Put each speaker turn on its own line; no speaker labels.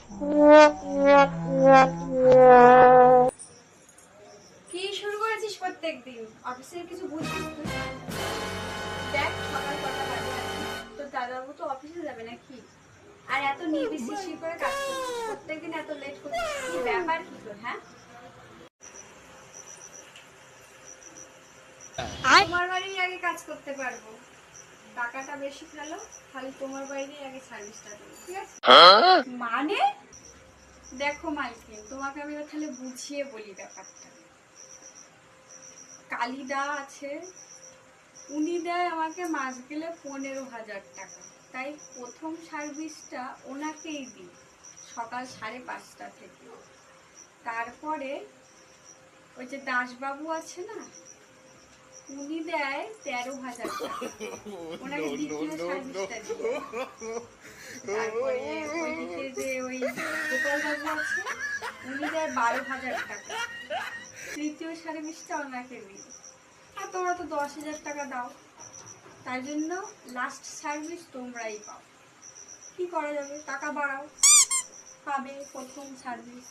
কি শুরু করেছিস প্রত্যেকদিন? অফিসের কিছু বুঝছিস তুই? দেখ সকাল কটা বাজে আছে, তো দাদাবাবু তো অফিসে যাবে নাকি? আর এত নির্বিশেষ করে কাজ করছিস, প্রত্যেকদিন এত লেট করছিস, কি ব্যাপার কি তোর? হ্যাঁ, তোমার বাড়ি আগে কাজ করতে পারবো, টাকাটা বেশি ফেলো, খালি তোমার বাইরেই আগে সার্ভিসটা দেবো, ঠিক আছে? মানে দেখো মালকিন, তোমাকে আমি তাহলে বুঝিয়ে বলি ব্যাপারটা। কালিদা আছে, উনি দেয় আমাকে মাস গেলে 15,000 টাকা। তাই প্রথম সার্ভিসটা ওনাকেই দিই, সকাল 5:30 থেকে। তারপরে ওই যে দাসবাবু আছে না, উনি দেয় 13,000 টাকা, ওনাকে দ্বিতীয় সার্ভিসটা দিই। তারপরে ওইদিকে যে ওই গোপালবাবু আছে, উনি দেয় 12,000 টাকা, তৃতীয় সার্ভিসটা ওনাকে দিই। আর তোমরা তো 10,000 টাকা দাও, তাই জন্য লাস্ট সার্ভিস তোমরাই পাও। কি করা যাবে, টাকা বাড়াও, পাবে প্রথম সার্ভিস।